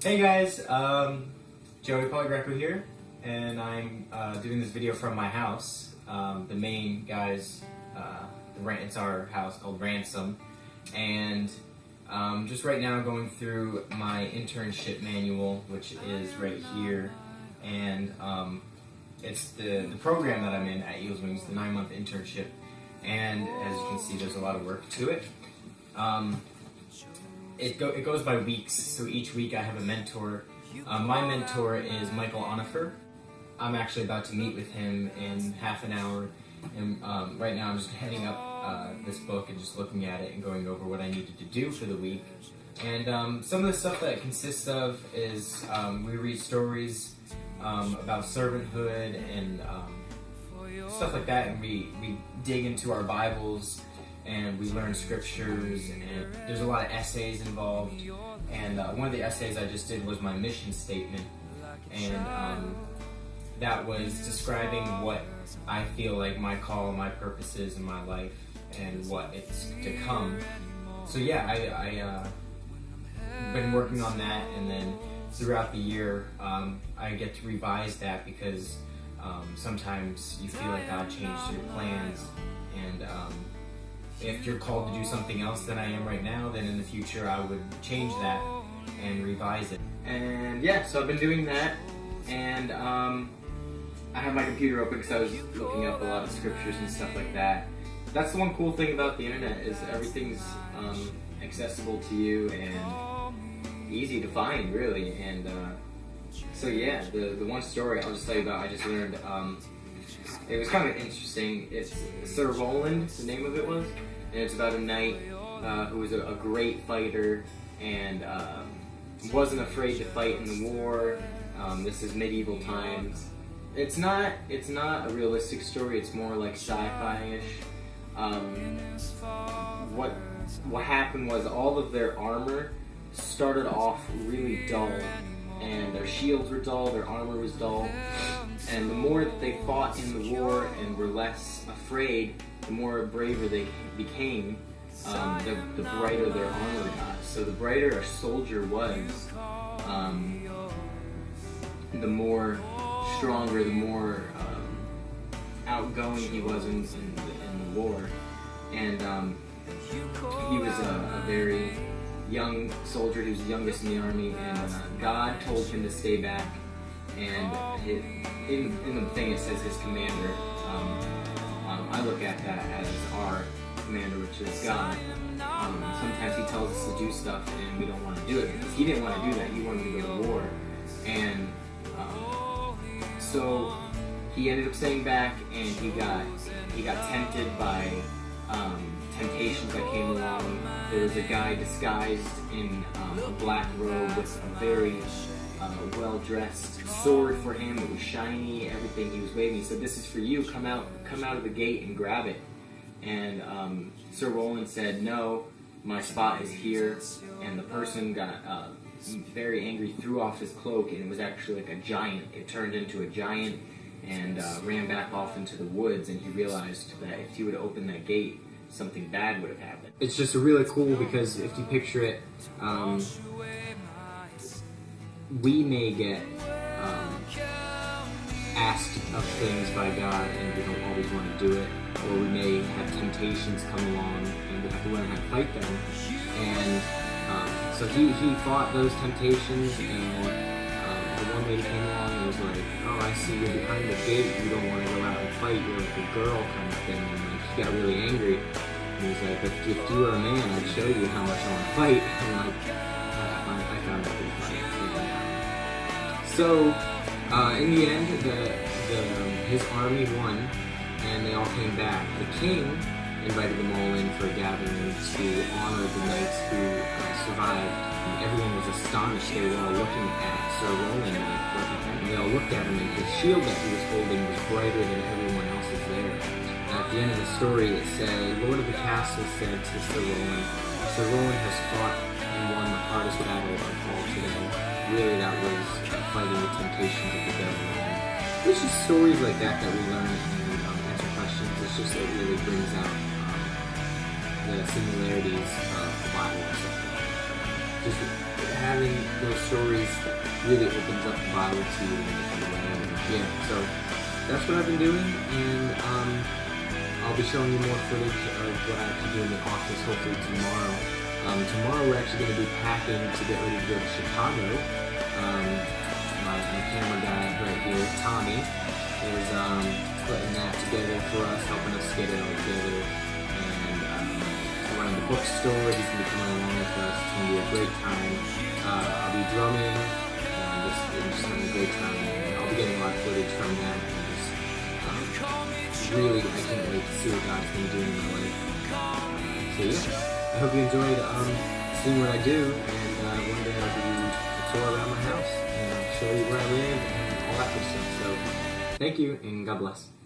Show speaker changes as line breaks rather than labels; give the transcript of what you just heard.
Hey guys, JoeyParlegreco here, and I'm doing this video from my house. The main guys, it's our house called Ransom, and just right now going through my internship manual, which is right here, and it's the program that I'm in at Eagles Wings, the 9-month internship, and as you can see, there's a lot of work to it. It goes by weeks, so each week I have a mentor. My mentor is Michael Onifer. I'm actually about to meet with him in half an hour, and right now I'm just heading up this book and just looking at it and going over what I needed to do for the week. And some of the stuff that it consists of is we read stories about servanthood and stuff like that, and we dig into our Bibles and we learn scriptures, and there's a lot of essays involved. And one of the essays I just did was my mission statement, and that was describing what I feel like my call and my purpose is in my life and what it's to come. So yeah, I've been working on that, and then throughout the year I get to revise that because sometimes you feel like God changed your plans, and if you're called to do something else than I am right now, then in the future I would change that and revise it. And yeah, so I've been doing that, and I have my computer open because I was looking up a lot of scriptures and stuff like that. That's the one cool thing about the internet, is everything's accessible to you and easy to find, really. And so yeah, the one story I'll just tell you about, I just learned, it was kind of interesting. It's Sir Roland, the name of it was, and it's about a knight who was a great fighter and wasn't afraid to fight in the war. This is medieval times. It's not a realistic story. It's more like sci-fi-ish. What happened was all of their armor started off really dull, and their shields were dull, their armor was dull. And the more that they fought in the war and were less afraid, the more braver they became, the brighter their armor got. So the brighter a soldier was, the more stronger, the more outgoing he was in the war. And he was a very young soldier. He was the youngest in the army, and God told him to stay back. And in the thing it says his commander. I look at that as our commander, which is God. Sometimes he tells us to do stuff and we don't want to do it because he didn't want to do that. He wanted to go to war, and so he ended up staying back, and he got tempted by temptations that came along. There was a guy disguised in a black robe with a very well-dressed sword for him. It was shiny, everything. He was waving. He said, "This is for you. Come out of the gate and grab it." And Sir Roland said, "No, my spot is here." And the person got very angry, threw off his cloak, and it was actually like a giant. It turned into a giant and ran back off into the woods, and he realized that if he would open that gate, something bad would have happened. It's just really cool because if you picture it, we may get asked of things by God and we don't always want to do it, or we may have temptations come along and we have to learn how to fight them. And so he fought those temptations, and the one lady came along and was like, "Oh, I see you're behind the gate, you don't want to go out and fight, you're like a girl," kind of thing. And like, he got really angry. And he was like, if you were a man, I'd show you how much I want to fight. And like, I found that pretty funny. So, in the end, his army won, and they all came back. The king invited them all in for a gathering to honor the knights who survived. And everyone was astonished. They were all looking at Sir Roland, like, what the heck? And they all looked at him, and his shield that he was holding was brighter than everyone else's there. And at the end of the story, it said, "Lord of the Castle said to Sir Roland, Sir Roland has fought and won the hardest battle of all today." Really, that was fighting the temptations of the devil. And it's just stories like that we learn and answer questions. It's just, it really brings out the similarities of the Bible and stuff like that. Just having those stories really opens up the Bible to you in a different way. And yeah, so that's what I've been doing, and I'll be showing you more footage of what I actually do in the office hopefully tomorrow. Tomorrow we're actually going to be packing to get ready to go to Chicago. My camera guy right here, Tommy, is putting that together for us, helping us get it all together. And running the bookstore, he's going to be coming along with us. It's going to be a great time. I'll be drumming, and just having a great time. And I'll be getting a lot of footage from that. And just really, I can't wait to see what God's going to do in my life. So yeah. I hope you enjoyed seeing what I do, and one day I'll give you a tour around my house and show you where I live and all that good stuff. So, thank you, and God bless.